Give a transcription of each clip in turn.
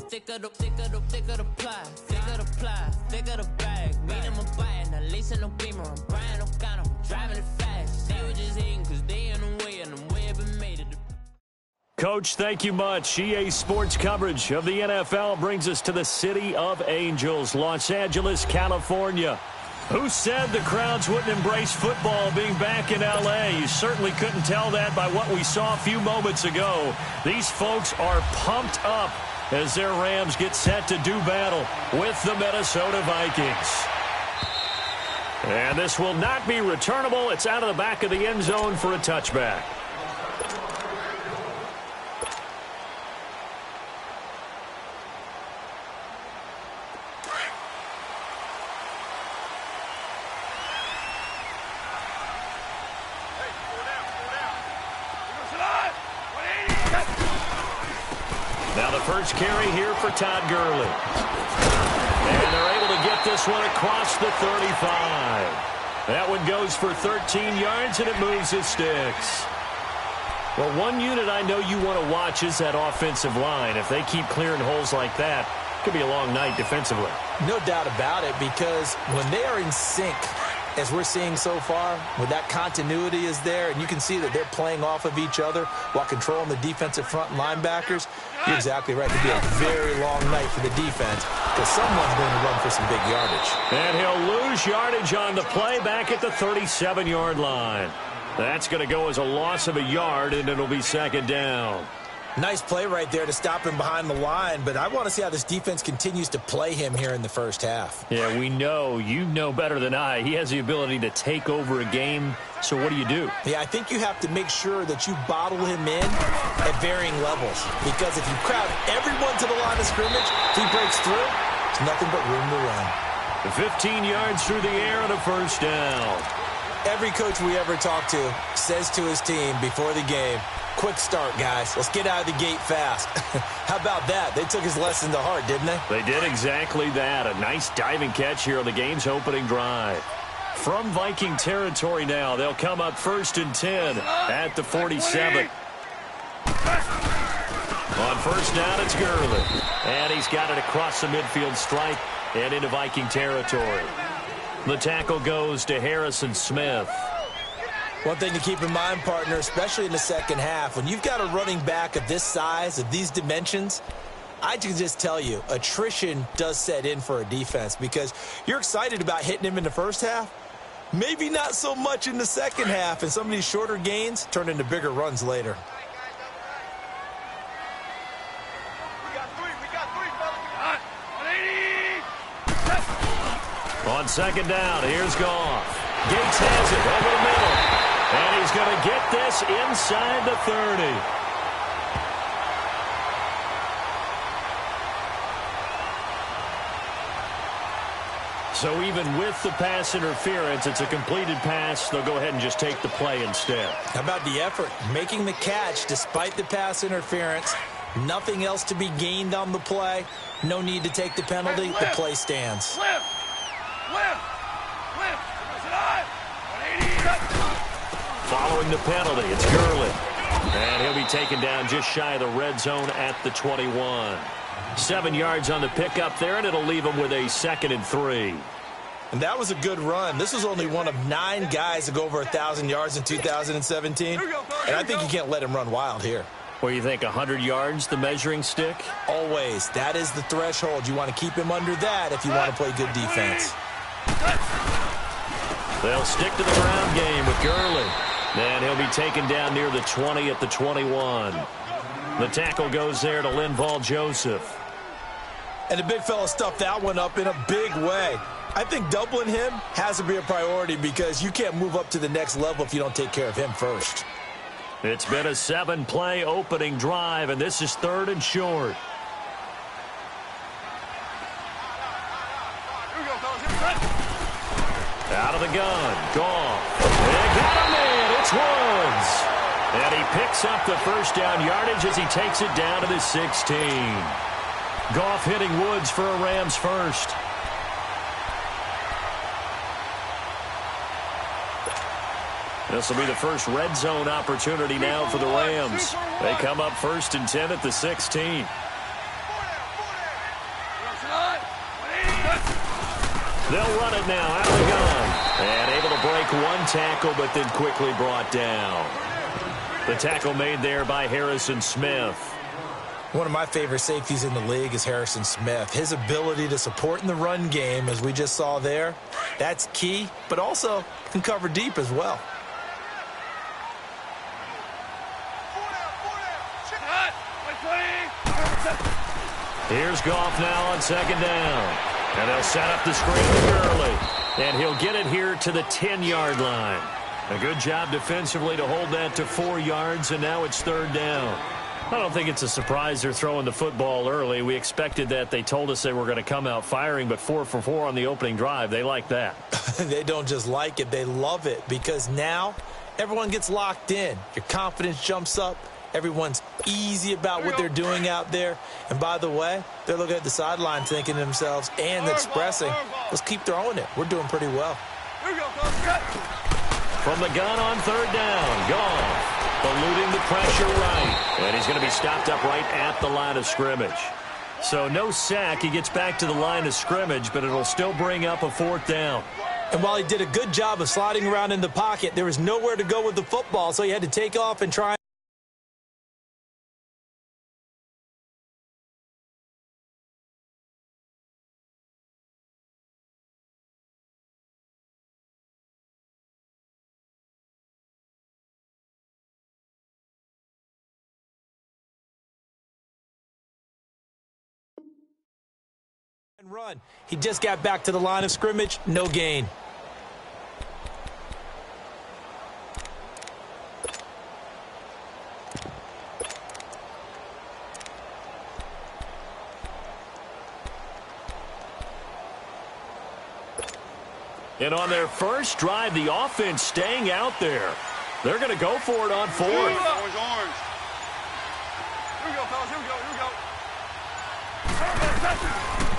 thicker the pie, thicker the bag. Meet them a bite, now lacing no beamer. I'm Brian O'Connor, driving it fast. They were just hating cause they in the way, and the way have been made it. Coach, thank you much. EA Sports coverage of the NFL brings us to the City of Angels, Los Angeles, California. Who said the crowds wouldn't embrace football being back in L.A.? You certainly couldn't tell that by what we saw a few moments ago. These folks are pumped up as their Rams get set to do battle with the Minnesota Vikings. And this will not be returnable. It's out of the back of the end zone for a touchback. Now the first carry here for Todd Gurley. And they're able to get this one across the 35. That one goes for 13 yards, and it moves his sticks. Well, one unit I know you want to watch is that offensive line. If they keep clearing holes like that, it could be a long night defensively. No doubt about it, because when they are in sync, as we're seeing so far, when that continuity is there, and you can see that they're playing off of each other while controlling the defensive front linebackers, you're exactly right. It could be a very long night for the defense because someone's going to run for some big yardage. And he'll lose yardage on the play back at the 37-yard line. That's going to go as a loss of a yard, and it'll be second down. Nice play right there to stop him behind the line, but I want to see how this defense continues to play him here in the first half. Yeah, we know. You know better than I. He has the ability to take over a game, so what do you do? Yeah, I think you have to make sure that you bottle him in at varying levels, because if you crowd everyone to the line of scrimmage, if he breaks through, there's nothing but room to run. 15 yards through the air and a first down. Every coach we ever talk to says to his team before the game, quick start, guys. Let's get out of the gate fast. How about that? They took his lesson to heart, didn't they? They did exactly that. A nice diving catch here on the game's opening drive. From Viking territory now, they'll come up 1st and 10 at the 47. On first down, it's Gurley. And he's got it across the midfield stripe and into Viking territory. The tackle goes to Harrison Smith. One thing to keep in mind, partner, especially in the second half, when you've got a running back of this size, of these dimensions, I can just tell you, attrition does set in for a defense because you're excited about hitting him in the first half, maybe not so much in the second half, and some of these shorter gains turn into bigger runs later. On second down, here's Goff. Gates has it over the middle. And he's going to get this inside the 30. So even with the pass interference, it's a completed pass. They'll go ahead and just take the play instead. How about the effort? Making the catch despite the pass interference. Nothing else to be gained on the play. No need to take the penalty. The play stands. Following the penalty, it's Gurley. And he'll be taken down just shy of the red zone at the 21. 7 yards on the pickup there, and it'll leave him with a 2nd and 3. And that was a good run. This was only one of 9 guys to go over 1,000 yards in 2017. And I think you can't let him run wild here. What do you think, 100 yards, the measuring stick? Always. That is the threshold. You want to keep him under that if you want to play good defense. They'll stick to the ground game with Gurley. And he'll be taken down near the 20 at the 21. The tackle goes there to Linval Joseph. And the big fella stuffed that one up in a big way. I think doubling him has to be a priority because you can't move up to the next level if you don't take care of him first. It's been a 7-play opening drive, and this is 3rd and short. Out of the gun, Goff. They got him in. It's Woods. And he picks up the first down yardage as he takes it down to the 16. Goff hitting Woods for a Rams first. This will be the first red zone opportunity now for the Rams. They come up 1st and 10 at the 16. They'll run it now out of the gun. And able to break one tackle, but then quickly brought down. The tackle made there by Harrison Smith. One of my favorite safeties in the league is Harrison Smith. His ability to support in the run game, as we just saw there, that's key, but also can cover deep as well. Here's Goff now on second down. And they'll set up the screen early. And he'll get it here to the 10-yard line. A good job defensively to hold that to 4 yards, and now it's third down. I don't think it's a surprise they're throwing the football early. We expected that. They told us they were going to come out firing, but 4 for 4 on the opening drive. They like that. They don't just like it. They love it, because now everyone gets locked in. Your confidence jumps up. Everyone's easy about what they're doing out there. And by the way, they're looking at the sideline thinking to themselves and expressing, let's keep throwing it. We're doing pretty well. From the gun on third down, Goff eluding the pressure right. And he's going to be stopped up right at the line of scrimmage. So no sack. He gets back to the line of scrimmage, but it'll still bring up a fourth down. And while he did a good job of sliding around in the pocket, there was nowhere to go with the football, so he had to take off and try. Run. He just got back to the line of scrimmage. No gain. And on their first drive, the offense staying out there. They're going to go for it on fourth. Orange. Here we go, fellas. Here we go.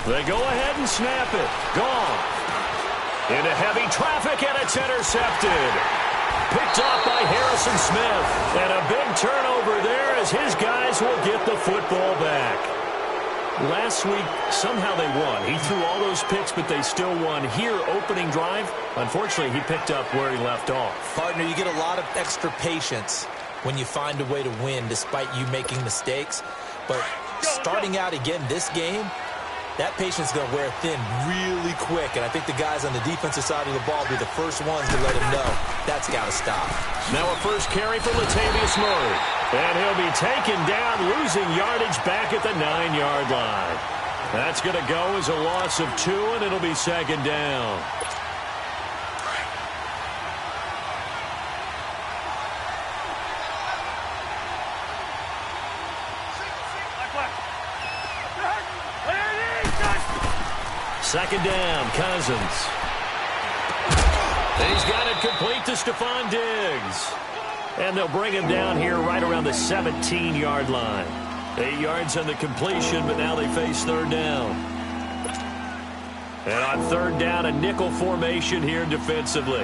They go ahead and snap it. Gone. Into heavy traffic, and it's intercepted. Picked off by Harrison Smith. And a big turnover there as his guys will get the football back. Last week, somehow they won. He threw all those picks, but they still won. Here, opening drive, unfortunately, he picked up where he left off. Partner, you get a lot of extra patience when you find a way to win despite you making mistakes. But starting out again this game, that patience is going to wear thin really quick. And I think the guys on the defensive side of the ball will be the first ones to let him know that's got to stop. Now a first carry for Latavius Murray. And he'll be taken down, losing yardage back at the 9-yard line. That's going to go as a loss of 2, and it'll be second down. Second down, Cousins. He's got it complete to Stephon Diggs. And they'll bring him down here right around the 17-yard line. 8 yards on the completion, but now they face third down. And on third down, a nickel formation here defensively.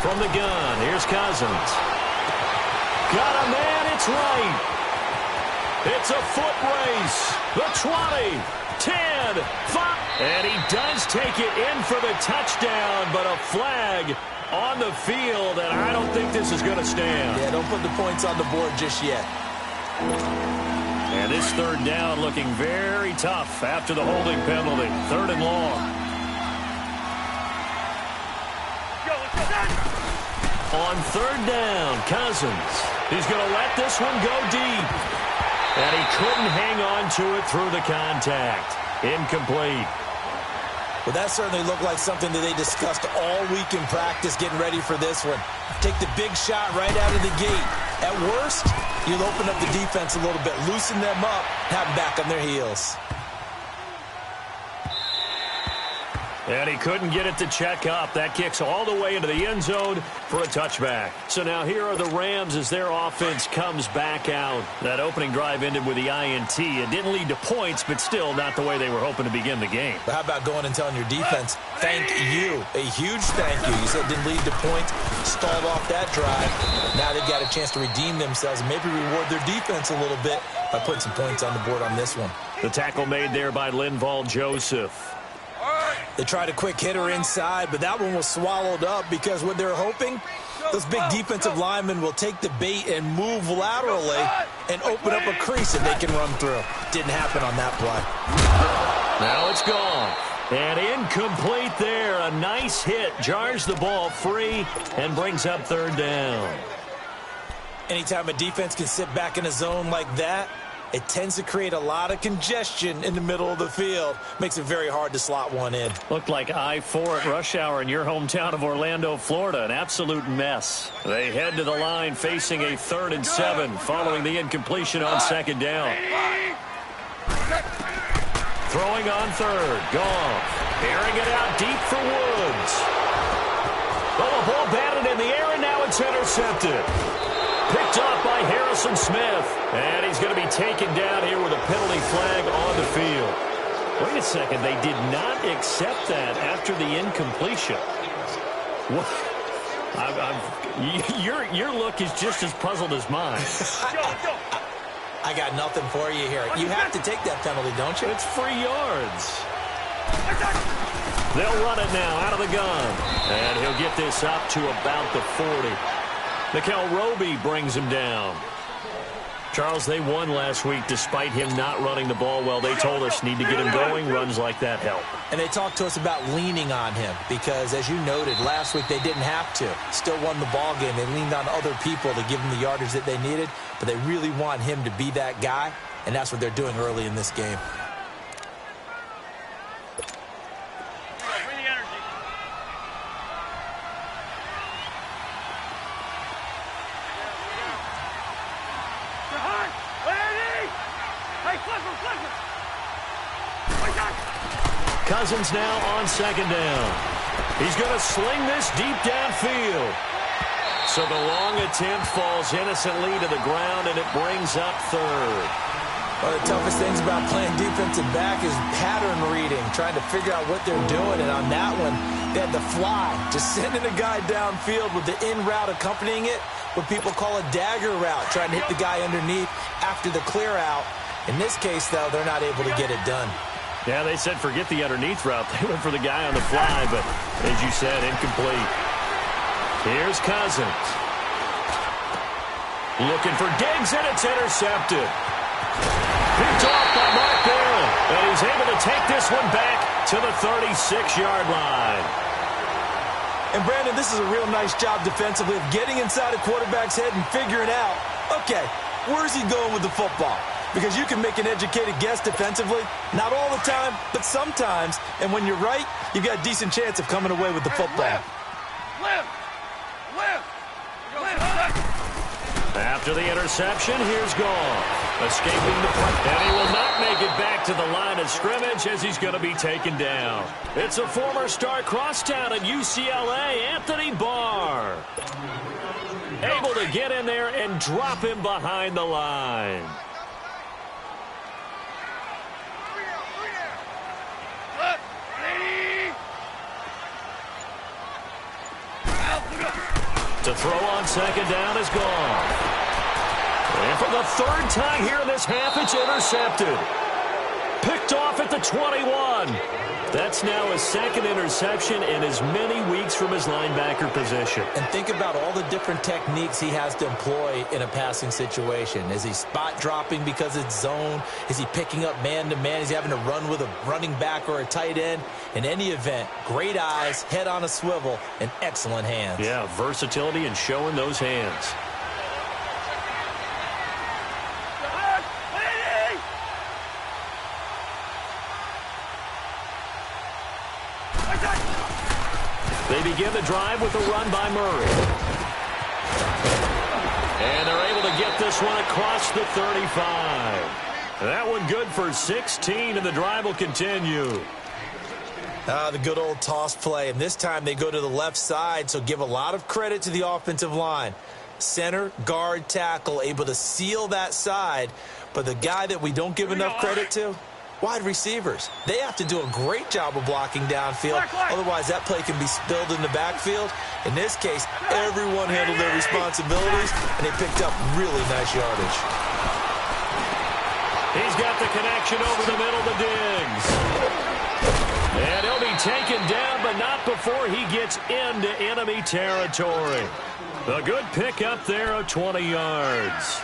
From the gun, here's Cousins. Got a man, it's right. It's a foot race. The 20, 10, 5. And he does take it in for the touchdown, but a flag on the field, and I don't think this is going to stand. Yeah, don't put the points on the board just yet. And this third down looking very tough after the holding penalty. Third and long. On third down, Cousins. He's going to let this one go deep. And he couldn't hang on to it through the contact. Incomplete. Well, that certainly looked like something that they discussed all week in practice getting ready for this one. Take the big shot right out of the gate. At worst, you'll open up the defense a little bit, loosen them up, have them back on their heels. And he couldn't get it to check up. That kicks all the way into the end zone for a touchback. So now here are the Rams as their offense comes back out. That opening drive ended with the INT. It didn't lead to points, but still not the way they were hoping to begin the game. But how about going and telling your defense, thank you, a huge thank you. You said it didn't lead to points, stalled off that drive. Now they've got a chance to redeem themselves and maybe reward their defense a little bit by putting some points on the board on this one. The tackle made there by Linval Joseph. They tried a quick hitter inside, but that one was swallowed up because what they're hoping, those big defensive linemen will take the bait and move laterally and open up a crease that they can run through. Didn't happen on that play. Now it's gone. And incomplete there. A nice hit. Jars the ball free and brings up third down. Anytime a defense can sit back in a zone like that, it tends to create a lot of congestion in the middle of the field. Makes it very hard to slot one in. Looked like I-4 at rush hour in your hometown of Orlando, Florida. An absolute mess. They head to the line facing a 3rd and 7 following the incompletion on second down. Throwing on third. Goff. Airing it out deep for Woods. Oh, the ball batted in the air, and now it's intercepted. Picked off by Harrison Smith. And he's going to be taken down here with a penalty flag on the field. Wait a second. They did not accept that after the incompletion. What? Your look is just as puzzled as mine. I got nothing for you here. You have to take that penalty, don't you? It's free yards. They'll run it now out of the gun. And he'll get this up to about the 40. Mikel Roby brings him down. Charles, they won last week despite him not running the ball well. They told us need to get him going. Runs like that help. And they talked to us about leaning on him because, as you noted, last week they didn't have to. Still won the ball game. They leaned on other people to give them the yardage that they needed, but they really want him to be that guy, and that's what they're doing early in this game. Cousins now on second down. He's going to sling this deep downfield. So the long attempt falls innocently to the ground, and it brings up third. One of the toughest things about playing defensive back is pattern reading, trying to figure out what they're doing. And on that one, they had the fly, just sending a guy downfield with the in route accompanying it, what people call a dagger route, trying to hit the guy underneath after the clear out. In this case, though, they're not able to get it done. Yeah, they said forget the underneath route. They went for the guy on the fly, but as you said, incomplete. Here's Cousins. Looking for Diggs, and it's intercepted. Picked off by Mark Barron, and he's able to take this one back to the 36-yard line. And, Brandon, this is a real nice job defensively of getting inside a quarterback's head and figuring out, okay, where's he going with the football? Because you can make an educated guess defensively. Not all the time, but sometimes. And when you're right, you've got a decent chance of coming away with the football. After the interception, here's Goff. Escaping the play. And he will not make it back to the line of scrimmage as he's going to be taken down. It's a former star crosstown at UCLA, Anthony Barr. Able to get in there and drop him behind the line. To throw on second down is gone. And for the third time here in this half, it's intercepted. Picked off at the 21. That's now his second interception in as many weeks from his linebacker position. And think about all the different techniques he has to employ in a passing situation. Is he spot dropping because it's zone? Is he picking up man-to-man? Is he having to run with a running back or a tight end? In any event, great eyes, head on a swivel, and excellent hands. Yeah, versatility and showing those hands. They begin the drive with a run by Murray. And they're able to get this one across the 35. That one good for 16, and the drive will continue. The good old toss play, and this time they go to the left side, so give a lot of credit to the offensive line. Center, guard, tackle, able to seal that side, but the guy that we don't give enough credit to, wide receivers. They have to do a great job of blocking downfield. Otherwise, that play can be spilled in the backfield. In this case, everyone handled their responsibilities, and they picked up really nice yardage. He's got the connection over the middle to Diggs. And he'll be taken down, but not before he gets into enemy territory. A good pickup there of 20 yards.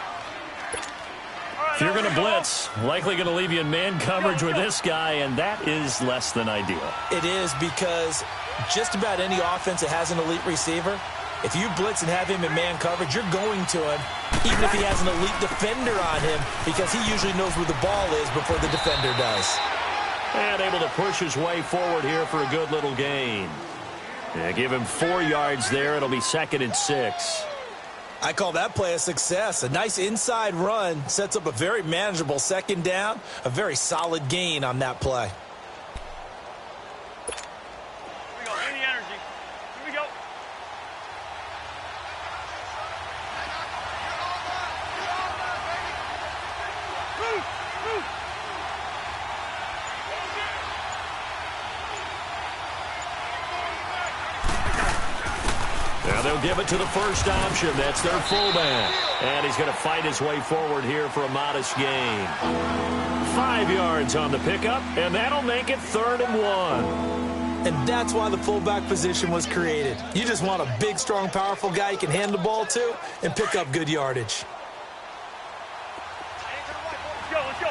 If you're going to blitz, likely going to leave you in man coverage with this guy, and that is less than ideal. It is, because just about any offense that has an elite receiver, if you blitz and have him in man coverage, you're going to him, even if he has an elite defender on him, because he usually knows where the ball is before the defender does. And able to push his way forward here for a good little gain. Yeah, give him 4 yards there. It'll be 2nd and 6. I call that play a success. A nice inside run sets up a very manageable 2nd down. A very solid gain on that play. Here we go. Any energy. Here we go. Move. Move. Now they'll give it to the first option. That's their fullback. And he's going to fight his way forward here for a modest gain. 5 yards on the pickup, and that'll make it 3rd and 1. And that's why the fullback position was created. You just want a big, strong, powerful guy you can hand the ball to and pick up good yardage. Let's go. Let's go.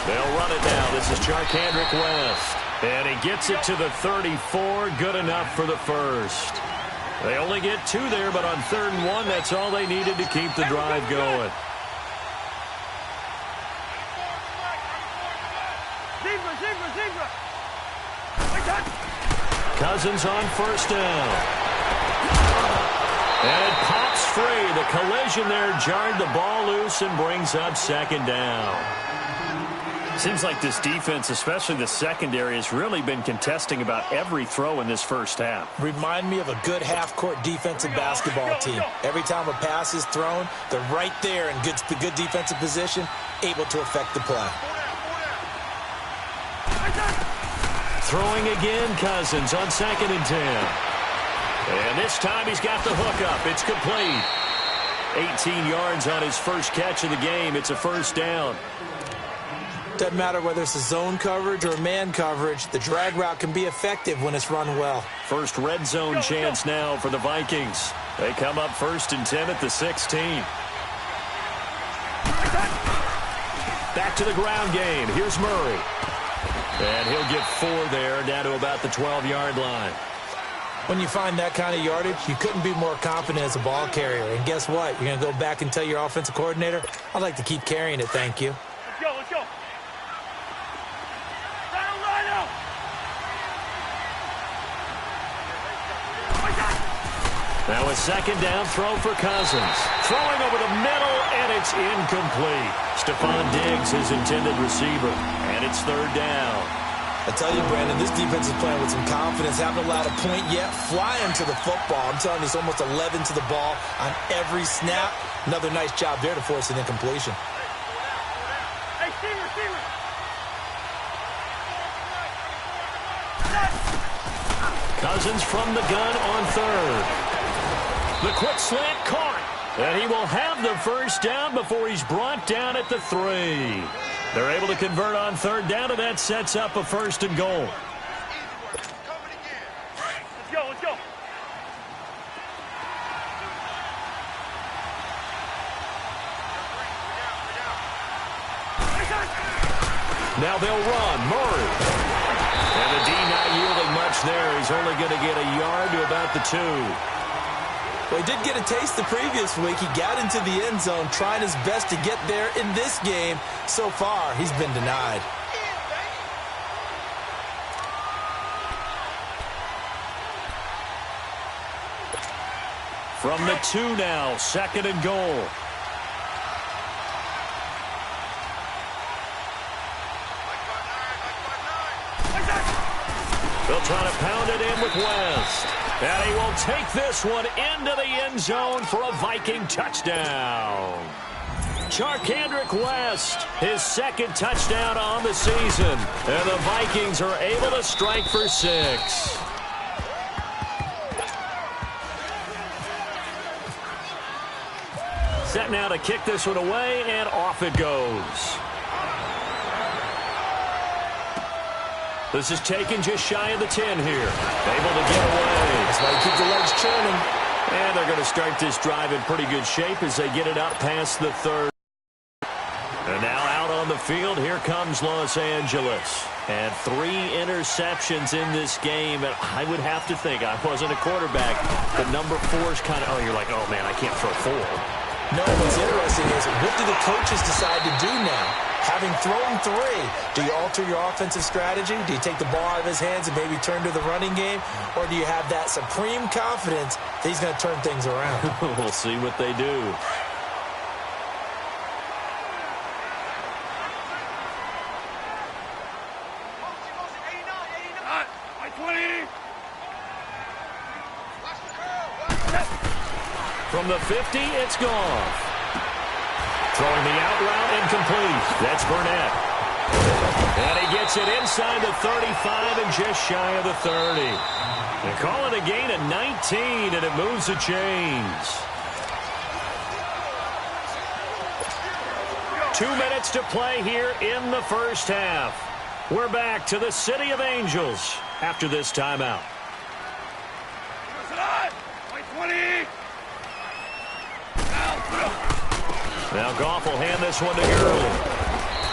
They'll run it now. This is Charkandrick West. And he gets it to the 34. Good enough for the first. They only get 2 there, but on 3rd and 1, that's all they needed to keep the drive going. Zebra. Cousins on 1st down. And it pops free. The collision there jarred the ball loose and brings up 2nd down. Seems like this defense, especially the secondary, has really been contesting about every throw in this first half. Remind me of a good half-court defensive basketball team. Every time a pass is thrown, they're right there in good defensive position, able to affect the play. Throwing again, Cousins on 2nd and 10. And this time he's got the hook up. It's complete. 18 yards on his first catch of the game. It's a 1st down. Doesn't matter whether it's a zone coverage or man coverage, the drag route can be effective when it's run well. First red zone chance now for the Vikings. They come up 1st and 10 at the 16. Back to the ground game. Here's Murray. And he'll get 4 there, down to about the 12-yard line. When you find that kind of yardage, you couldn't be more confident as a ball carrier. And guess what? You're going to go back and tell your offensive coordinator, I'd like to keep carrying it, thank you. Let's go. Now a 2nd down throw for Cousins. Throwing over the middle, and it's incomplete. Stephon Diggs, his intended receiver, and it's 3rd down. I tell you, Brandon, this defense is playing with some confidence. Haven't allowed a point yet. Flying to the football. I'm telling you, it's almost 11 to the ball on every snap. Another nice job there to force an incompletion. Hey, receiver. Cousins from the gun on 3rd. The quick slant caught. And he will have the 1st down before he's brought down at the 3. They're able to convert on 3rd down, and that sets up a 1st and goal. Let's go. Now they'll run. Murray. And the D not yielding much there. He's only going to get a yard to about the 2. Well, he did get a taste the previous week. He got into the end zone, trying his best to get there in this game. So far, he's been denied. From the 2 now, 2nd and goal. They'll try to pound it in with West. And he will take this one into the end zone for a Viking touchdown. Charkandrick West, his 2nd touchdown on the season. And the Vikings are able to strike for 6. Set now to kick this one away, and off it goes. This is taken just shy of the 10 here. Able to get away. That's why you keep the legs churning. And they're going to start this drive in pretty good shape as they get it out past the 30. And now out on the field, here comes Los Angeles. And 3 interceptions in this game. And I would have to think, I wasn't a quarterback, but number 4 is kind of, oh, you're like, oh, man, I can't throw 4. No, what's interesting is, what do the coaches decide to do now? Having thrown 3, do you alter your offensive strategy? Do you take the ball out of his hands and maybe turn to the running game? Or do you have that supreme confidence that he's going to turn things around? We'll see what they do. From the 50, it's gone. Throwing the out route incomplete. That's Burnett. And he gets it inside the 35 and just shy of the 30. They call it a gain of 19, and it moves the chains. 2 minutes to play here in the first half. We're back to the City of Angels after this timeout. Now Goff will hand this one to Gurley.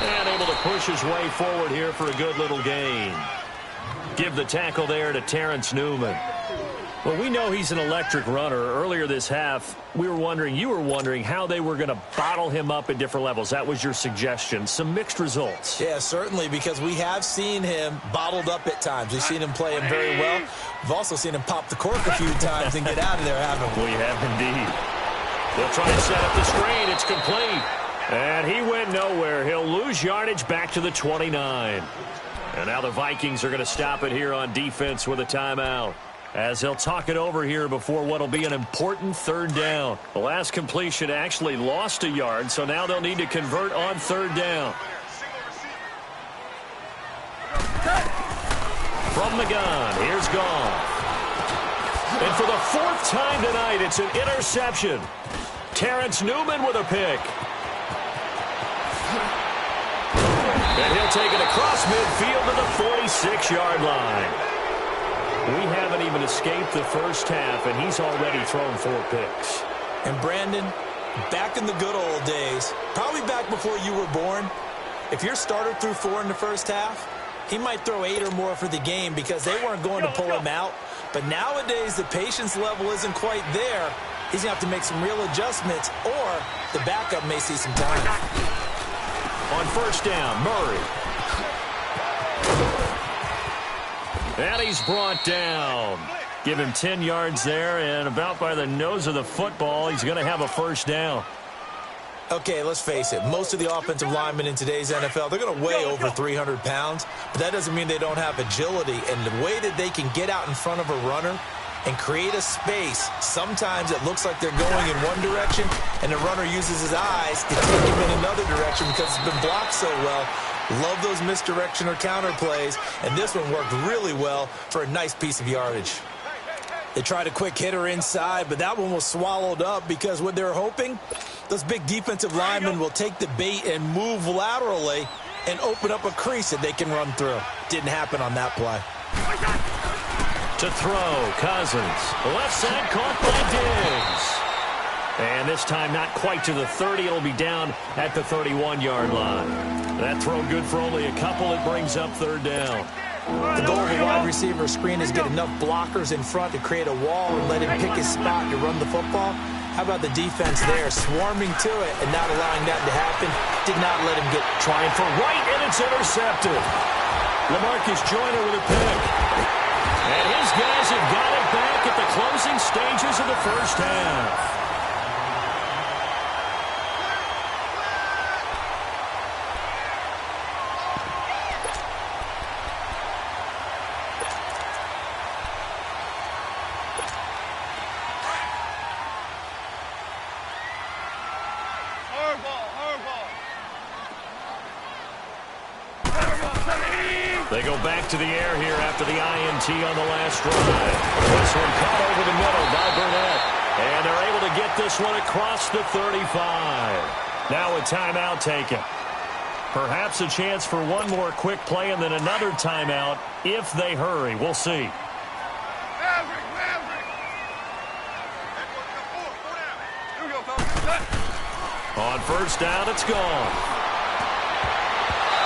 And able to push his way forward here for a good little gain. Give the tackle there to Terrence Newman. Well, we know he's an electric runner. Earlier this half, you were wondering how they were going to bottle him up at different levels. That was your suggestion. Some mixed results. Yeah, certainly, because we have seen him bottled up at times. We've seen him play him very well. We've also seen him pop the cork a few times and get out of there, haven't we? We have indeed. They'll try to set up the screen. It's complete. And he went nowhere. He'll lose yardage back to the 29. And now the Vikings are going to stop it here on defense with a timeout, as they'll talk it over here before what will be an important 3rd down. The last completion actually lost a yard, so now they'll need to convert on 3rd down. From the gun, here's Goff. And for the 4th time tonight, it's an interception. Terrence Newman with a pick. And he'll take it across midfield to the 46-yard line. We haven't even escaped the first half, and he's already thrown 4 picks. And Brandon, back in the good old days, probably back before you were born, if your starter threw 4 in the first half, he might throw 8 or more for the game because they weren't going to pull him out. But nowadays, the patience level isn't quite there. He's going to have to make some real adjustments, or the backup may see some time. On 1st down, Murray. And he's brought down. Give him 10 yards there, and about by the nose of the football, he's going to have a 1st down. Okay, let's face it. Most of the offensive linemen in today's NFL, they're going to weigh over 300 pounds, but that doesn't mean they don't have agility. And the way that they can get out in front of a runner and create a space, sometimes it looks like they're going in one direction, and the runner uses his eyes to take him in another direction because it's been blocked so well. Love those misdirection or counter plays, and this one worked really well for a nice piece of yardage. They tried a quick hitter inside, but that one was swallowed up because what they're hoping, those big defensive linemen will take the bait and move laterally and open up a crease that they can run through. Didn't happen on that play. To throw, Cousins. Left side caught by Diggs. And this time not quite to the 30. It'll be down at the 31-yard line. That throw good for only a couple. It brings up 3rd down. The goal of a wide receiver screen is get enough blockers in front to create a wall and let him pick his spot to run the football. How about the defense there, swarming to it and not allowing that to happen? Did not let him get trying for right, and it's intercepted. LaMarcus Joyner with a pick. And his guys have got it back at the closing stages of the first half. They go back to the air here after the INT on the last drive. This one caught over the middle by Burnett. And they're able to get get this one across the 35. Now a timeout taken. Perhaps a chance for one more quick play and then another timeout if they hurry. We'll see. On first down, it's gone.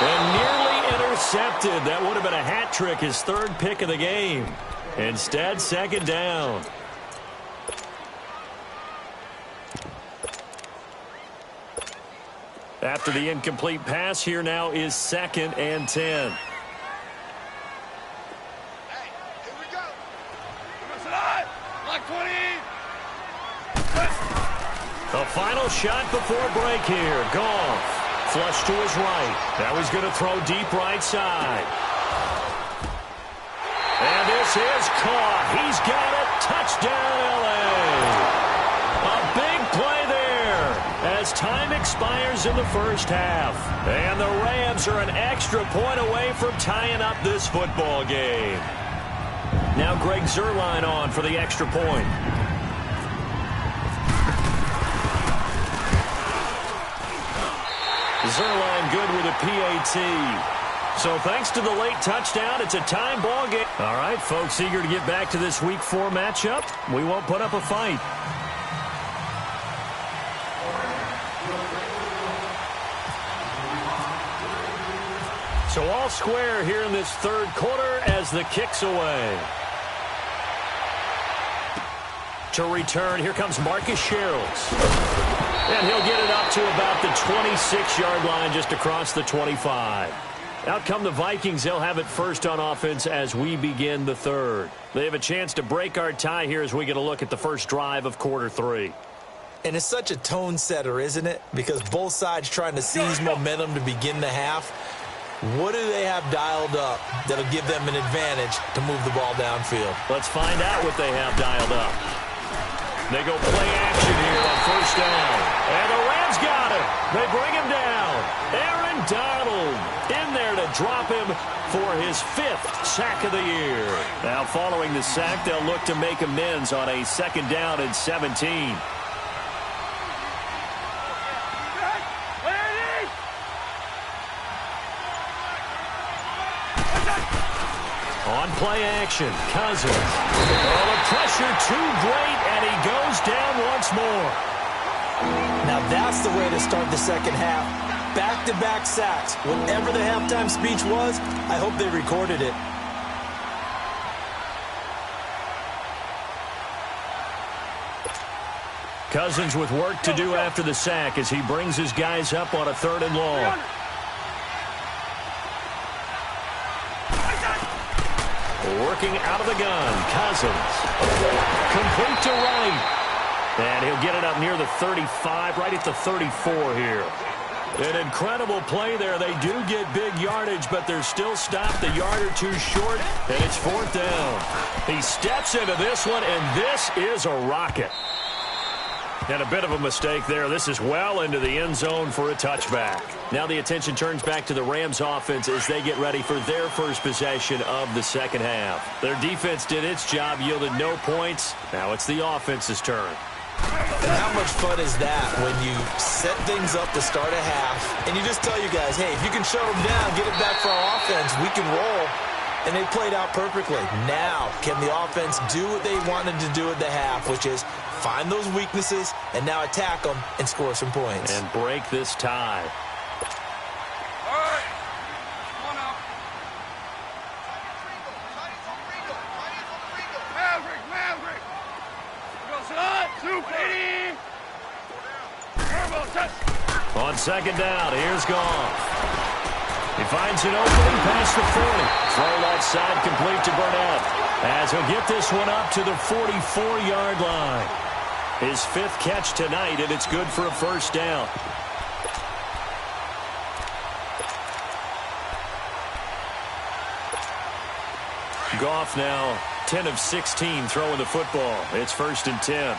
And nearly intercepted. That would have been a hat trick, his third pick of the game. Instead, second down. After the incomplete pass, here now is 2nd and 10. Hey, here we go. Like 20. The final shot before break here. Goff. Flush to his right. Now he's going to throw deep right side. And this is caught. He's got it. Touchdown, L.A. A big play there as time expires in the first half. And the Rams are an extra point away from tying up this football game. Now Greg Zuerlein on for the extra point. Zuerlein good with a PAT. So thanks to the late touchdown, it's a time ball game. All right, folks, eager to get back to this Week 4 matchup. We won't put up a fight. So all square here in this third quarter as the kick's away. To return, here comes Marcus Sherrills. And he'll get it up to about the 26-yard line, just across the 25. Out come the Vikings. They'll have it first on offense as we begin the third. They have a chance to break our tie here as we get a look at the first drive of quarter 3. And it's such a tone setter, isn't it? Because both sides trying to seize momentum to begin the half. What do they have dialed up that'll give them an advantage to move the ball downfield? Let's find out what they have dialed up. They go play action here on first down. And the Rams got it. They bring him down. Aaron Donald in there to drop him for his 5th sack of the year. Now following the sack, they'll look to make amends on a 2nd down and 17. On play action, Cousins. Oh, the pressure too great, and he goes down once more. Now that's the way to start the second half. Back-to-back sacks. Whatever the halftime speech was, I hope they recorded it. Cousins with work to do after the sack as he brings his guys up on a 3rd and long. Working out of the gun, Cousins. Complete to right. And he'll get it up near the 35, right at the 34 here. An incredible play there. They do get big yardage, but they're still stopped a yard or two short, and it's 4th down. He steps into this one, and this is a rocket. And a bit of a mistake there. This is well into the end zone for a touchback. Now the attention turns back to the Rams offense as they get ready for their first possession of the second half. Their defense did its job, yielded no points. Now it's the offense's turn. And how much fun is that when you set things up to start a half and you just tell you guys, hey, if you can shut them down, get it back for our offense, we can roll. And they played out perfectly. Now, can the offense do what they wanted to do at the half, which is find those weaknesses and now attack them and score some points. And break this tie. All right. Come on out. Maverick. Go, son. Super. Turbo touch. On second down, here's Goff. He finds an opening past the 40. Throw left side complete to Burnett. As he'll get this one up to the 44-yard line. His 5th catch tonight, and it's good for a first down. Goff now 10 of 16 throwing the football. It's 1st and 10.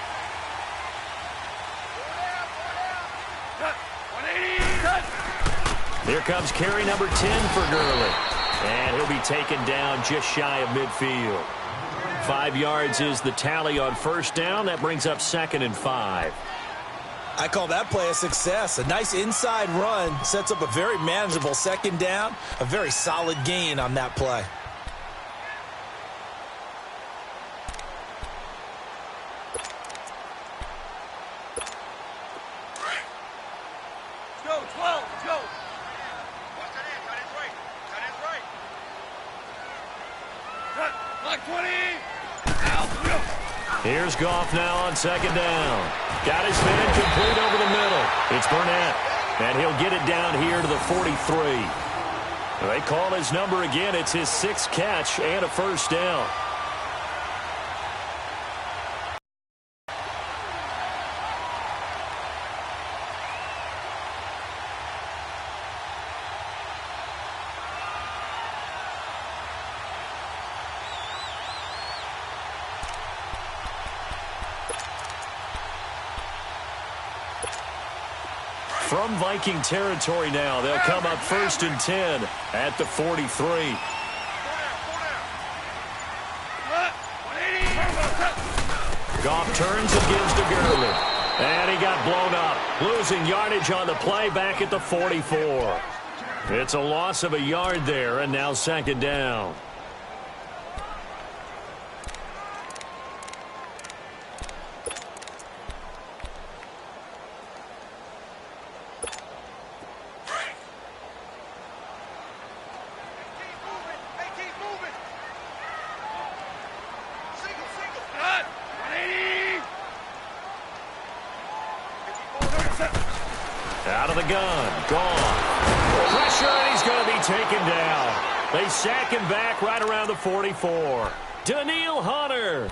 Here comes carry number 10 for Gurley. And he'll be taken down just shy of midfield. 5 yards is the tally on first down. That brings up 2nd and 5. I call that play a success. A nice inside run sets up a very manageable 2nd down. A very solid gain on that play. Let's go, 12, let's go. Watch that end, tight end's right. Tight end's right. Cut, like 20. Out, go. Here's Goff now on 2nd down. Got his man complete over the middle. It's Burnett, and he'll get it down here to the 43. They call his number again. It's his 6th catch and a first down. From Viking territory now, they'll come up 1st and 10 at the 43. Goff turns and gives to Gurley. And he got blown up. Losing yardage on the play back at the 44. It's a loss of a yard there, and now 2nd down. Out of the gun. Gone. Pressure, and he's going to be taken down. They sack him back right around the 44. Daniil Hunter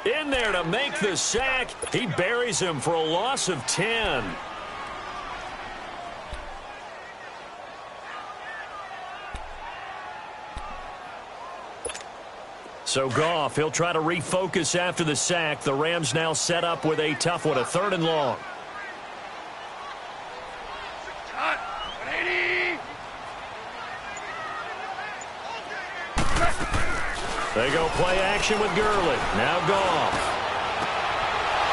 in there to make the sack. He buries him for a loss of 10. So Goff, he'll try to refocus after the sack. The Rams now set up with a tough one, a 3rd and long. They go play action with Gurley. Now Goff.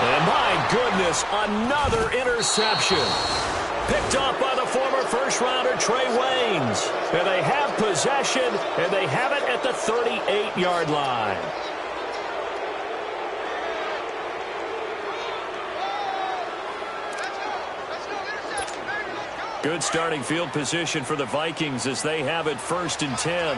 And my goodness, another interception. Picked off by the former first-rounder Trey Waynes. And they have possession, and they have it at the 38-yard line. Good starting field position for the Vikings as they have it 1st and 10.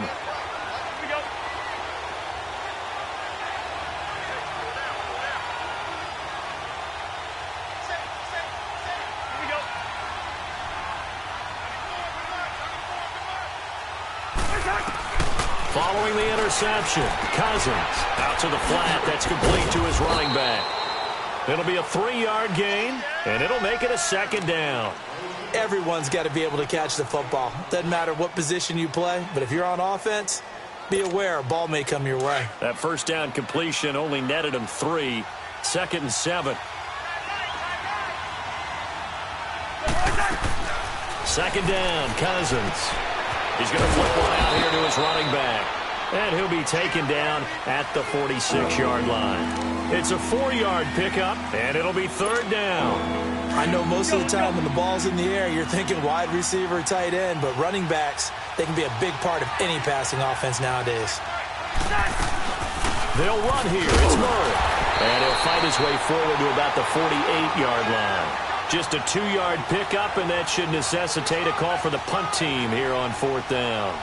Following the interception, Cousins out to the flat. That's complete to his running back. It'll be a 3-yard gain, and it'll make it a 2nd down. Everyone's got to be able to catch the football. Doesn't matter what position you play, but if you're on offense, be aware a ball may come your way. That first down completion only netted him 3. 2nd and 7. 2nd down, Cousins. He's going to flip one out here to his running back. And he'll be taken down at the 46-yard line. It's a 4-yard pickup, and it'll be 3rd down. I know most of the time when the ball's in the air, you're thinking wide receiver, tight end, but running backs, they can be a big part of any passing offense nowadays. They'll run here. It's Murray. And he'll fight his way forward to about the 48-yard line. Just a 2-yard pickup, and that should necessitate a call for the punt team here on 4th down.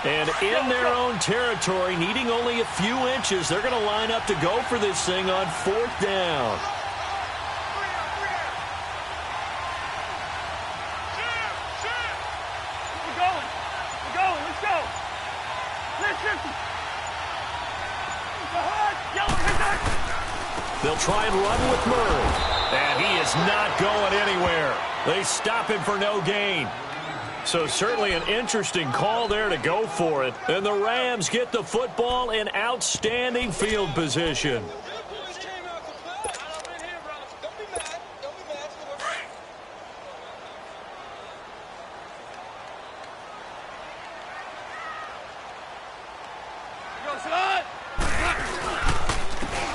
And in their own territory, needing only a few inches, they're going to line up to go for this thing on 4th down. We're going, let's go. Listen. They'll try and run with Murray. And he is not going anywhere. They stop him for no gain. So certainly an interesting call there to go for it. And the Rams get the football in outstanding field position.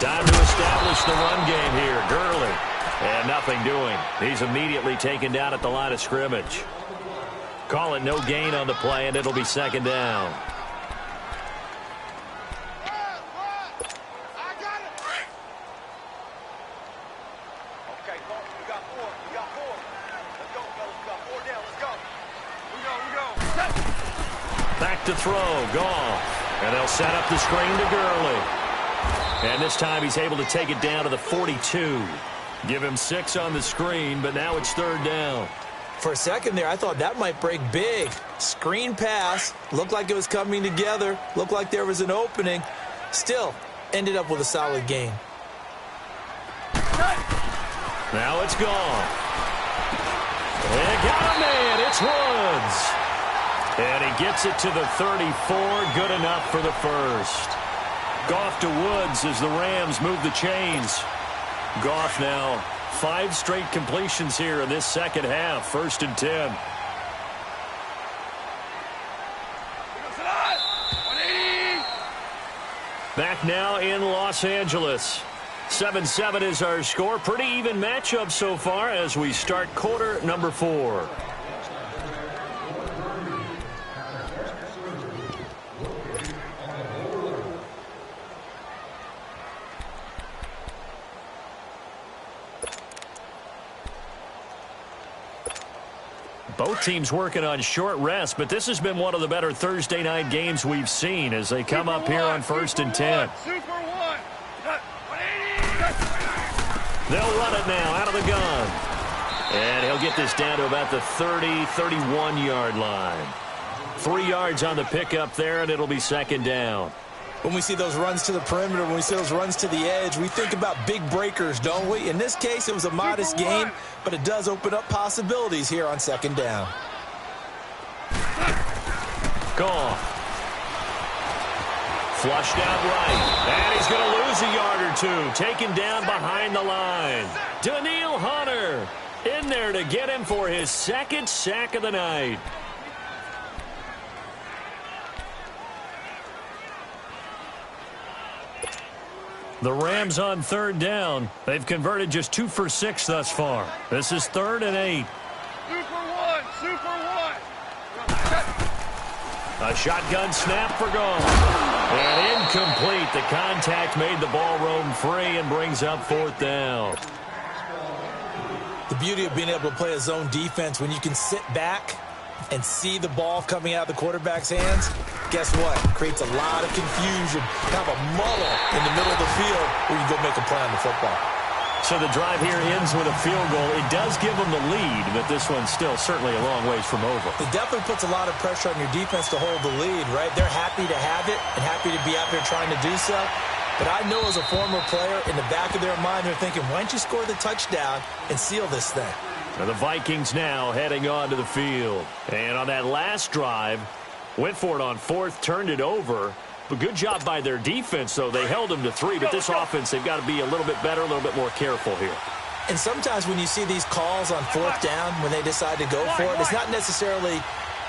Time to establish the run game here. Gurley. And nothing doing. He's immediately taken down at the line of scrimmage. Call it no gain on the play, and it'll be second down. Back to throw. Goff. And they'll set up the screen to Gurley. And this time he's able to take it down to the 42. Give him 6 on the screen, but now it's third down. For a second there, I thought that might break big. Screen pass. Looked like it was coming together. Looked like there was an opening. Still, ended up with a solid gain. Now it's gone. And got a man. It's Woods. And he gets it to the 34. Good enough for the first. Goff to Woods as the Rams move the chains. Goff now 5 straight completions here in this second half. 1st and 10. Back now in Los Angeles. 7-7 is our score. Pretty even matchup so far as we start quarter number 4. Both teams working on short rest, but this has been one of the better Thursday night games we've seen as they come up here on 1st and 10. They'll run it now out of the gun. And he'll get this down to about the 30, 31-yard line. 3 yards on the pickup there, and it'll be second down. When we see those runs to the perimeter, when we see those runs to the edge, we think about big breakers, don't we? In this case, it was a modest gain, but it does open up possibilities here on second down. Goff. Flushed out right. And he's going to lose a yard or 2. Taken down behind the line. Daniil Hunter in there to get him for his 2nd sack of the night. The Rams on 3rd down. They've converted just 2 for 6 thus far. This is 3rd and 8. Super one. A shotgun snap for Goff. And incomplete. The contact made the ball roam free and brings up 4th down. The beauty of being able to play a zone defense when you can sit back and see the ball coming out of the quarterback's hands, guess what? Creates a lot of confusion, kind of a muddle in the middle of the field where you go make a play on the football. So the drive here ends with a field goal. It does give them the lead, but this one's still certainly a long ways from over. It definitely puts a lot of pressure on your defense to hold the lead, right? They're happy to have it and happy to be out there trying to do so. But I know as a former player, in the back of their mind, they're thinking, why don't you score the touchdown and seal this thing? And the Vikings now heading on to the field. And on that last drive, went for it on 4th, turned it over. But good job by their defense, though. They held them to 3, but this offense, they've got to be a little bit better, a little bit more careful here. And sometimes when you see these calls on 4th down, when they decide to go for it, it's not necessarily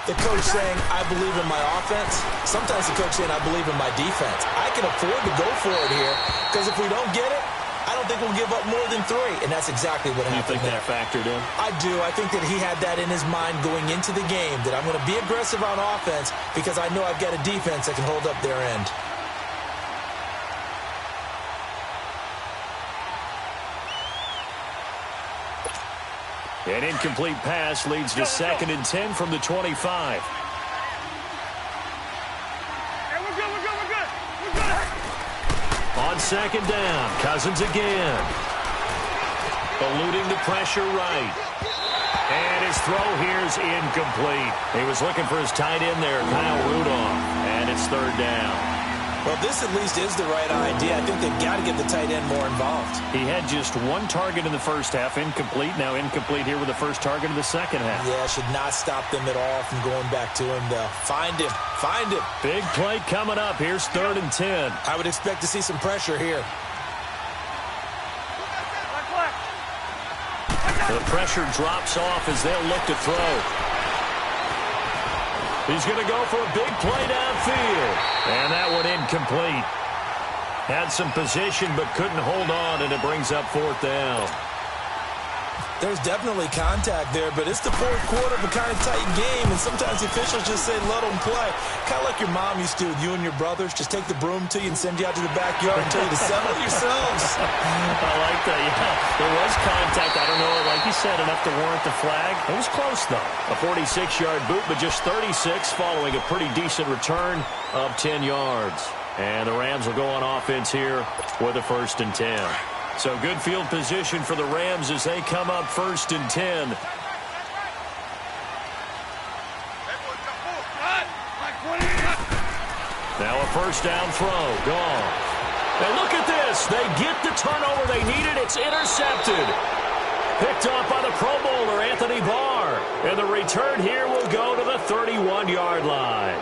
the coach saying, I believe in my offense. Sometimes the coach saying, I believe in my defense. I can afford to go for it here, because if we don't get it, I don't think we'll give up more than 3, and that's exactly what happened. You think that factored in? I do. I think that he had that in his mind going into the game, that I'm going to be aggressive on offense because I know I've got a defense that can hold up their end. An incomplete pass leads to 2nd and 10 from the 25. On 2nd down, Cousins again. Eluding the pressure right. And his throw here is incomplete. He was looking for his tight end there, Kyle Rudolph. And it's 3rd down. Well, this at least is the right idea. I think they've got to get the tight end more involved. He had just 1 target in the first half, incomplete. Now incomplete here with the first target of the second half. Yeah, should not stop them at all from going back to him, though. Find him. Find him. Big play coming up. Here's 3rd and 10. I would expect to see some pressure here. The pressure drops off as they'll look to throw. He's going to go for a big play downfield. And that one incomplete. Had some position but couldn't hold on, and it brings up 4th down. There's definitely contact there, but it's the fourth quarter of a kind of tight game, and sometimes the officials just say, let them play. Kind of like your mom used to with you and your brothers. Just take the broom to you and send you out to the backyard and tell you to settle yourselves. I like that, yeah. There was contact. I don't know, like you said, enough to warrant the flag. It was close, though. A 46-yard boot, but just 36 following a pretty decent return of 10 yards. And the Rams will go on offense here with a 1st and 10. So good field position for the Rams as they come up 1st and 10. Now a 1st down throw. Gone. And look at this. They get the turnover they needed. It's intercepted. Picked off by the Pro Bowler, Anthony Barr. And the return here will go to the 31-yard line.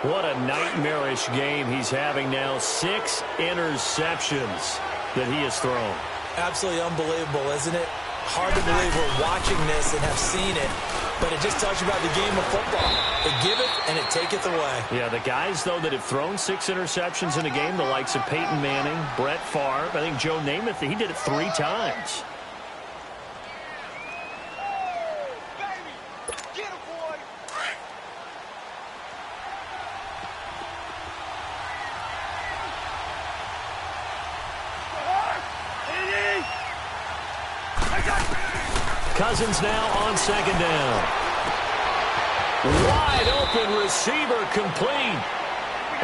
What a nightmarish game he's having now. 6 interceptions that he has thrown. Absolutely unbelievable, isn't it? Hard to believe we're watching this and have seen it, but it just tells you about the game of football. It giveth and it taketh away. Yeah, the guys, though, that have thrown 6 interceptions in a game, the likes of Peyton Manning, Brett Favre, I think Joe Namath, he did it 3 times. Cousins now on 2nd down. Wide open receiver complete.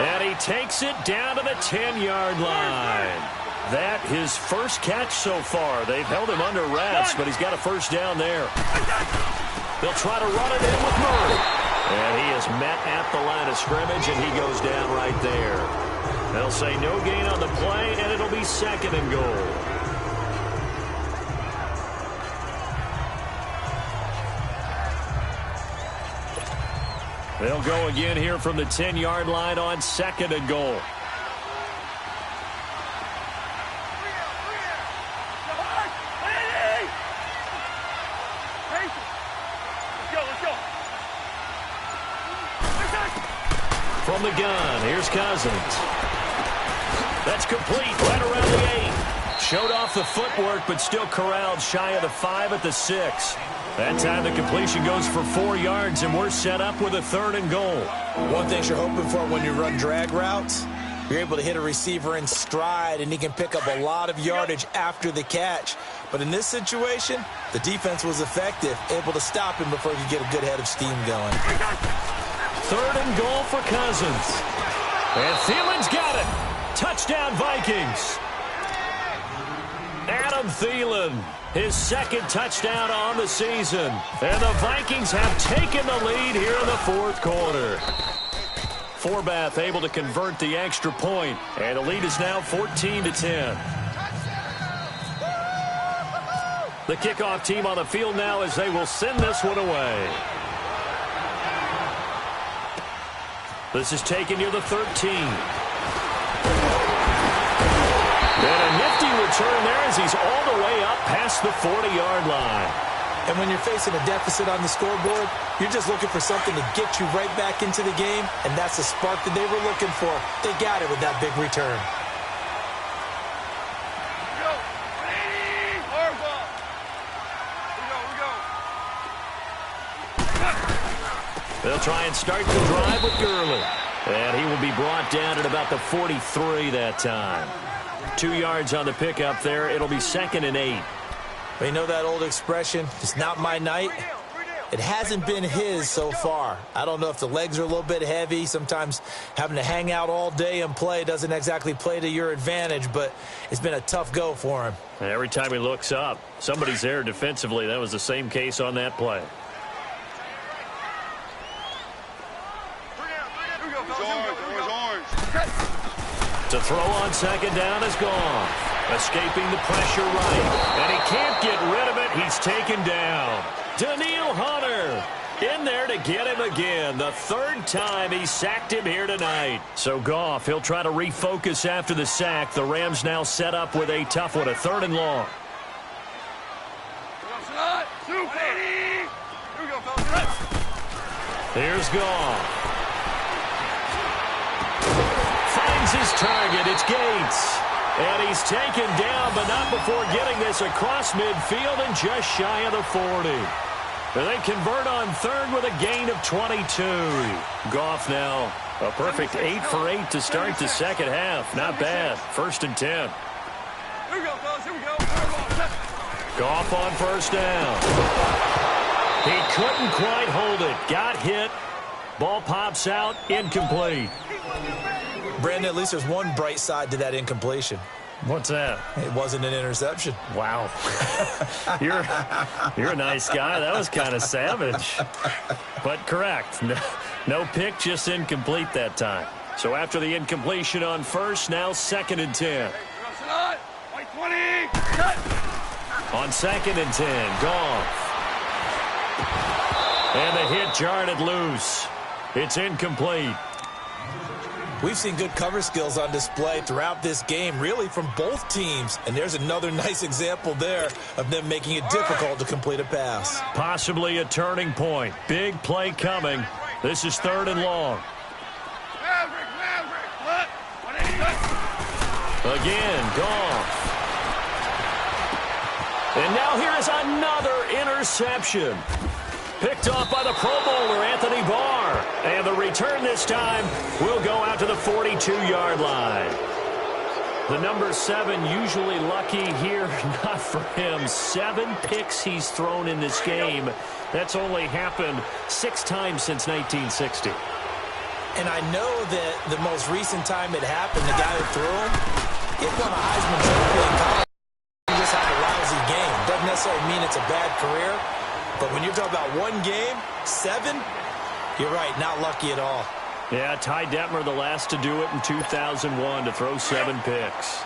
And he takes it down to the 10-yard line. That his first catch so far. They've held him under wraps, but he's got a 1st down there. They'll try to run it in with Murray. And he is met at the line of scrimmage, and he goes down right there. They'll say no gain on the play, and it'll be 2nd and goal. They'll go again here from the 10-yard line on 2nd and goal. From the gun, here's Cousins. That's complete right around the 8. Showed off the footwork, but still corralled shy of the 5 at the 6. That time the completion goes for 4 yards, and we're set up with a 3rd and goal. One thing you're hoping for when you run drag routes, you're able to hit a receiver in stride, and he can pick up a lot of yardage after the catch. But in this situation, the defense was effective, able to stop him before he could get a good head of steam going. 3rd and goal for Cousins. And Thielen's got it. Touchdown, Vikings. Adam Thielen, his 2nd touchdown on the season. And the Vikings have taken the lead here in the 4th quarter. Forbath able to convert the extra point. And the lead is now 14-10. The kickoff team on the field now as they will send this one away. This is taken near the 13. And a nifty return there as he's all the way up past the 40-yard line. And when you're facing a deficit on the scoreboard, you're just looking for something to get you right back into the game, and that's the spark that they were looking for. They got it with that big return. They'll try and start the drive with Gurley. And he will be brought down at about the 43 that time. 2 yards on the pickup there. It'll be 2nd and 8. You know that old expression, it's not my night? It hasn't been his so far. I don't know if the legs are a little bit heavy. Sometimes having to hang out all day and play doesn't exactly play to your advantage, but it's been a tough go for him. Every time he looks up, somebody's there defensively. That was the same case on that play. To throw on 2nd down is gone. Escaping the pressure right. And he can't get rid of it. He's taken down. Daniil Hunter in there to get him again. The 3rd time he sacked him here tonight. So Goff, he'll try to refocus after the sack. The Rams now set up with a tough one, a 3rd and long. Here's Goff. target. It's Gates. And he's taken down, but not before getting this across midfield and just shy of the 40. They convert on third with a gain of 22. Goff now, a perfect 8 for 8 to start the second half. Not bad. 1st and 10. Here we go, fellas. Here we go. Goff on first down. He couldn't quite hold it. Got hit. Ball pops out. Incomplete. Brandon, at least there's one bright side to that incompletion. What's that? It wasn't an interception. Wow. You're a nice guy. That was kind of savage. But correct. No pick, just incomplete that time. So after the incompletion on first, now 2nd and 10. White 20. On 2nd and 10, Goff. And the hit jarred it loose. It's incomplete. We've seen good cover skills on display throughout this game, really from both teams. And there's another nice example there of them making it difficult to complete a pass. Possibly a turning point. Big play coming. This is 3rd and long. Again, Goff. And now here is another interception. Picked off by the Pro Bowler, Anthony Barr. And the return this time will go out to the 42-yard line. The number 7 usually lucky here. Not for him. 7 picks he's thrown in this game. That's only happened 6 times since 1960. And I know that the most recent time it happened, the guy who threw him, he won a Heisman Trophy in college. He just had a lousy game. Doesn't necessarily mean it's a bad career. But when you're talking about one game, 7, you're right, not lucky at all. Yeah, Ty Detmer, the last to do it in 2001, to throw 7 picks.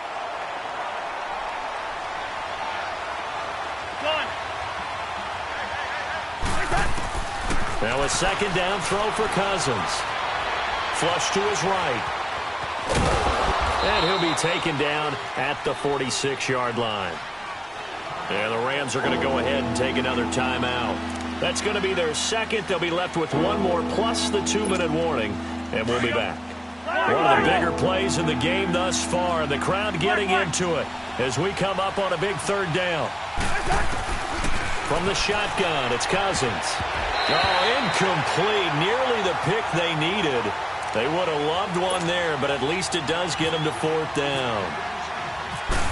Now a 2nd down throw for Cousins. Flush to his right. And he'll be taken down at the 46-yard line. And the Rams are going to go ahead and take another timeout. That's going to be their 2nd. They'll be left with 1 more plus the 2-minute warning, and we'll be back. One of the bigger plays in the game thus far. The crowd getting into it as we come up on a big 3rd down. From the shotgun, it's Cousins. Oh, incomplete. Nearly the pick they needed. They would have loved one there, but at least it does get them to 4th down.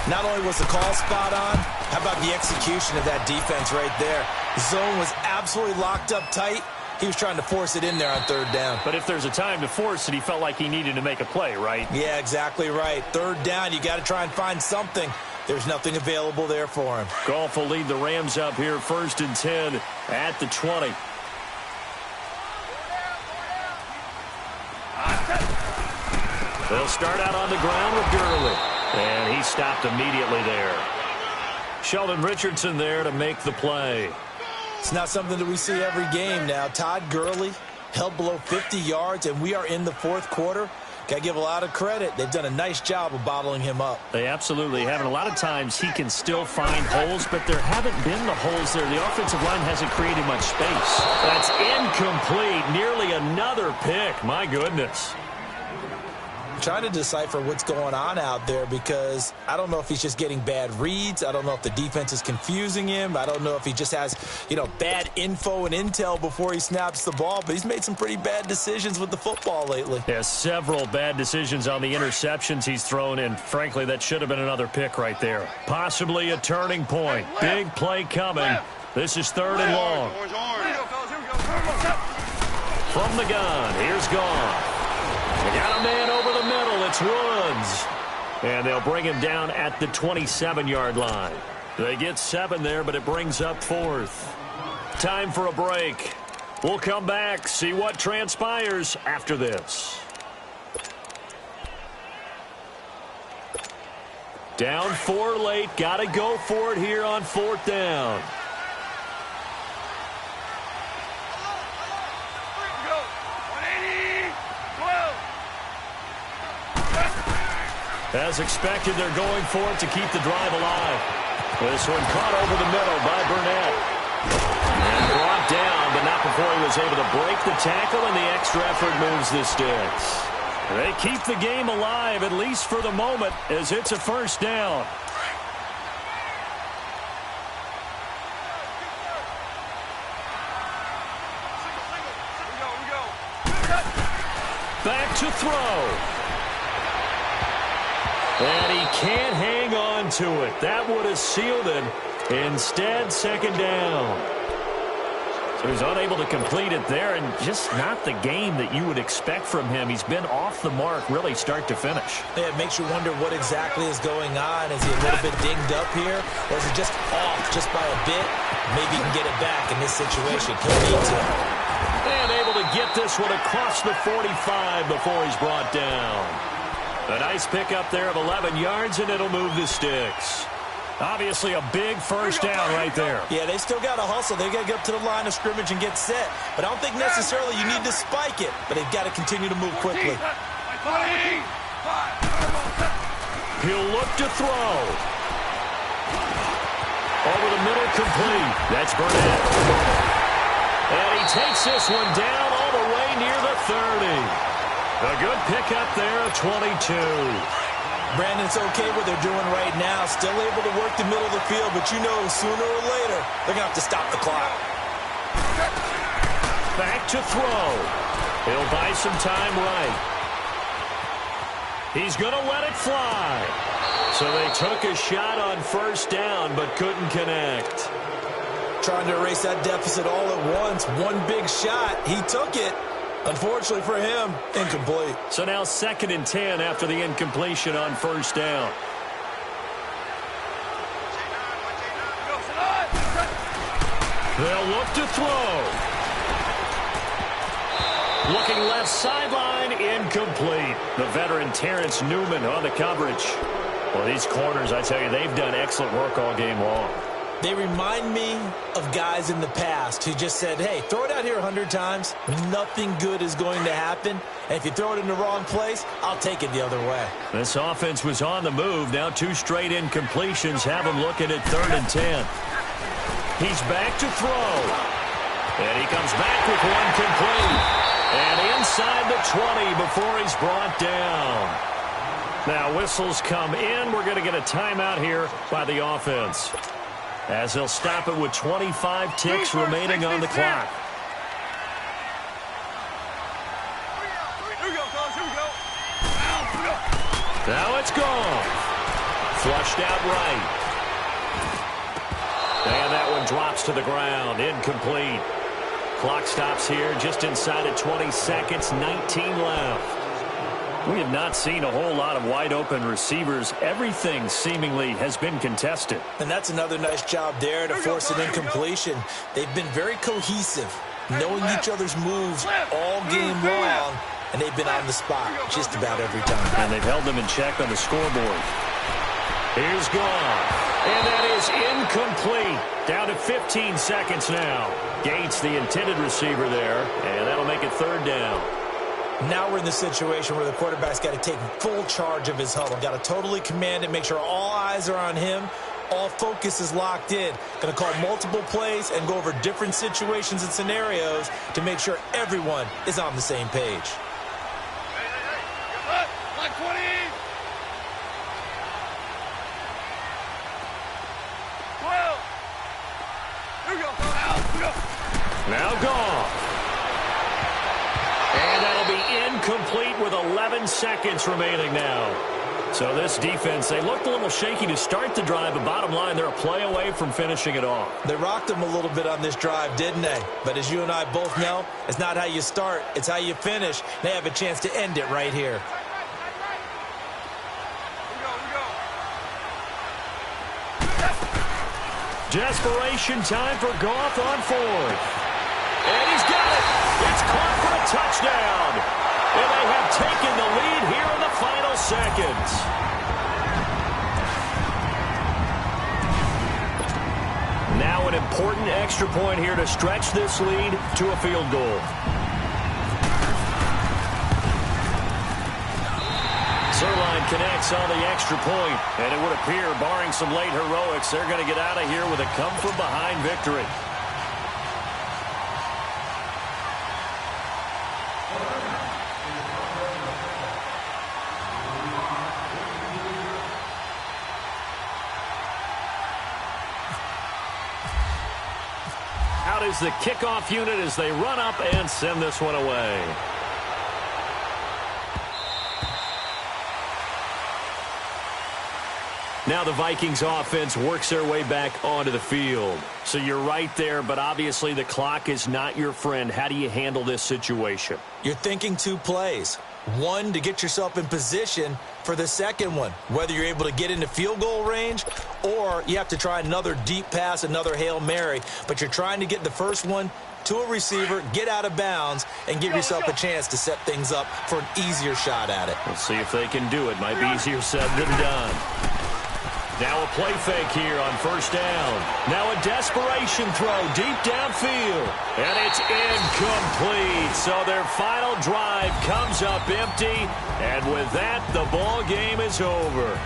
Not only was the call spot on, how about the execution of that defense right there? The zone was absolutely locked up tight. He was trying to force it in there on 3rd down. But if there's a time to force it, he felt like he needed to make a play, right? Yeah, exactly right. 3rd down, you got to try and find something. There's nothing available there for him. Goff will lead the Rams up here 1st and 10 at the 20. They'll start out on the ground with Gurley. And he stopped immediately there. Sheldon Richardson there to make the play. It's not something that we see every game now. Todd Gurley held below 50 yards, and we are in the 4th quarter. Got to give a lot of credit. They've done a nice job of bottling him up. They absolutely have. And a lot of times he can still find holes, but there haven't been the holes there. The offensive line hasn't created much space. That's incomplete. Nearly another pick. My goodness. Trying to decipher what's going on out there because I don't know if he's just getting bad reads. I don't know if the defense is confusing him. I don't know if he just has, bad info and intel before he snaps the ball. But he's made some pretty bad decisions with the football lately. Yeah, several bad decisions on the interceptions he's thrown in. Frankly, that should have been another pick right there. Possibly a turning point. Big play coming. This is 3rd and long. From the gun, here's Goff. They got a man over the middle. It's Woods. And they'll bring him down at the 27-yard line. They get 7 there, but it brings up 4th. Time for a break. We'll come back, see what transpires after this. Down 4 late. Got to go for it here on 4th down. As expected, they're going for it to keep the drive alive. This one caught over the middle by Burnett. And brought down, but not before he was able to break the tackle, and the extra effort moves the sticks. They keep the game alive, at least for the moment, as it's a first down. Back to throw. And he can't hang on to it. That would have sealed it. Instead, second down. So he's unable to complete it there, and just not the game that you would expect from him. He's been off the mark, really, start to finish. Yeah, it makes you wonder what exactly is going on. Is he a little bit dinged up here, or is it just off just by a bit? Maybe he can get it back in this situation. He'll need to. And able to get this one across the 45 before he's brought down. A nice pickup there of 11 yards, and it'll move the sticks. Obviously a big first down right there. Yeah, they still got to hustle. They got to get up to the line of scrimmage and get set. But I don't think necessarily you need to spike it. But they've got to continue to move quickly. He'll look to throw. Over the middle, complete. That's Burnett. And he takes this one down all the way near the 30. A good pickup there of 22. Brandon, it's okay what they're doing right now. Still able to work the middle of the field, but you know sooner or later they're going to have to stop the clock. Back to throw. He'll buy some time right. He's going to let it fly. So they took a shot on first down, but couldn't connect. Trying to erase that deficit all at once. One big shot. He took it. Unfortunately for him, incomplete. So now 2nd and 10 after the incompletion on first down. They'll look to throw. Looking left sideline, incomplete. The veteran Terrence Newman on the coverage. Well, these corners, I tell you, they've done excellent work all game long. They remind me of guys in the past who just said, hey, throw it out here 100 times. Nothing good is going to happen. And if you throw it in the wrong place, I'll take it the other way. This offense was on the move. Now 2 straight incompletions have him looking at 3rd and 10. He's back to throw. And he comes back with one complete. And inside the 20 before he's brought down. Now whistles come in. We're going to get a timeout here by the offense, as they'll stop it with 25 ticks remaining on the clock. Now it's gone. Flushed out right. And that one drops to the ground. Incomplete. Clock stops here just inside of 20 seconds. 19 left. We have not seen a whole lot of wide-open receivers. Everything seemingly has been contested. And that's another nice job there to force an incompletion. They've been very cohesive, knowing each other's moves all game long, and they've been on the spot just about every time. And they've held them in check on the scoreboard. Here's gone. And that is incomplete. Down to 15 seconds now. Gates, the intended receiver there, and that'll make it 3rd down. Now we're in the situation where the quarterback's got to take full charge of his huddle. Got to totally command it, make sure all eyes are on him. All focus is locked in. Going to call multiple plays and go over different situations and scenarios to make sure everyone is on the same page. Now gone. And that'll be incomplete with 11 seconds remaining now. So this defense, they looked a little shaky to start the drive, but bottom line, they're a play away from finishing it off. They rocked them a little bit on this drive, didn't they? But as you and I both know, it's not how you start, it's how you finish. They have a chance to end it right here. Desperation time for Goff on 4th. And he's got it. It's caught for a touchdown. And they have taken the lead here in the final seconds. Now an important extra point here to stretch this lead to a field goal. Zerline connects on the extra point, and it would appear, barring some late heroics, they're going to get out of here with a come-from-behind victory. is the kickoff unit as they run up and send this one away. Now the Vikings offense works their way back onto the field. So you're right there, but obviously the clock is not your friend. How do you handle this situation? You're thinking 2 plays. One, to get yourself in position for the second one, whether you're able to get into field goal range or you have to try another deep pass, another Hail Mary. But you're trying to get the first one to a receiver, get out of bounds, and give yourself a chance to set things up for an easier shot at it. We'll see if they can do it. Might be easier said than done. Now a play fake here on first down. Now a desperation throw deep downfield. And it's incomplete. So their final drive comes up empty. And with that, the ball game is over.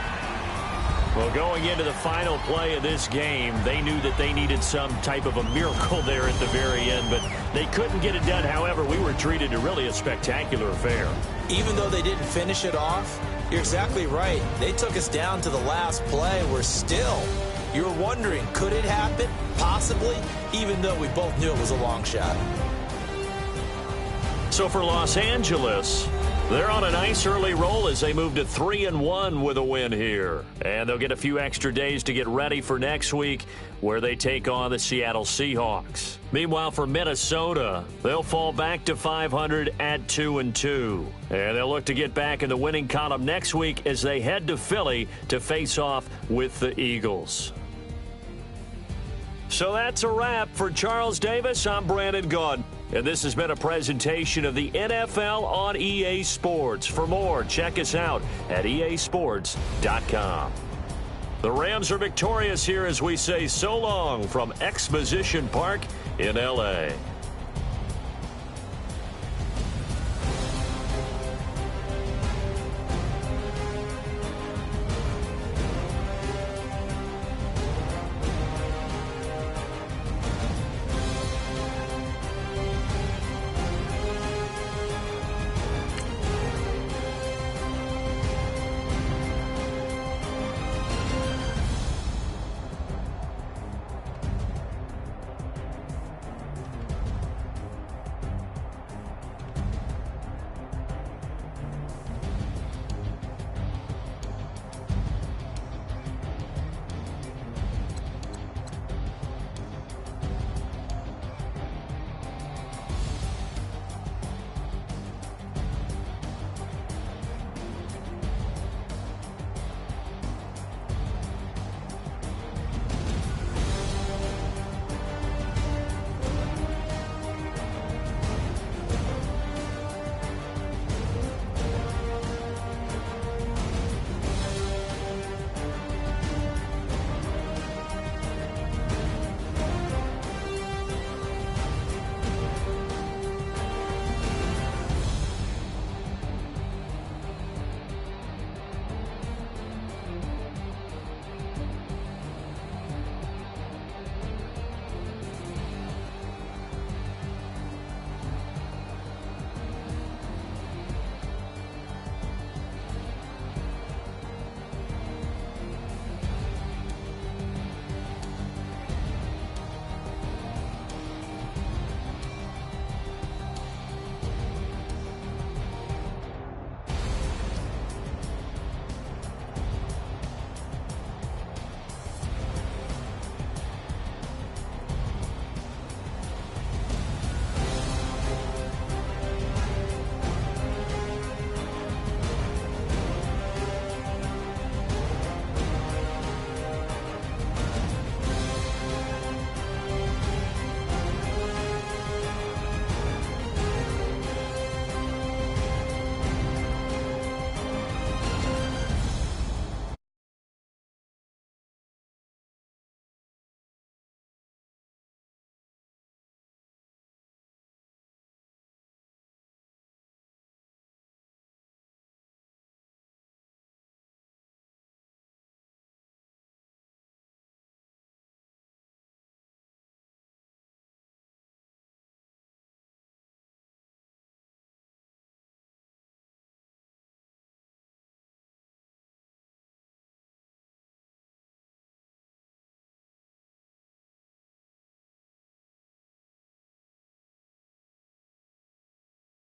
Well, going into the final play of this game, they knew that they needed some type of a miracle there at the very end, but they couldn't get it done. However, we were treated to really a spectacular affair. Even though they didn't finish it off, you're exactly right. They took us down to the last play. We're still, you're wondering, could it happen? Possibly, even though we both knew it was a long shot. So for Los Angeles, they're on a nice early roll as they move to 3-1 with a win here. And they'll get a few extra days to get ready for next week where they take on the Seattle Seahawks. Meanwhile, for Minnesota, they'll fall back to 500 at 2-2. And they'll look to get back in the winning column next week as they head to Philly to face off with the Eagles. So that's a wrap. For Charles Davis, I'm Brandon Gaudin. And this has been a presentation of the NFL on EA Sports. For more, check us out at easports.com. The Rams are victorious here as we say so long from Exposition Park in L.A.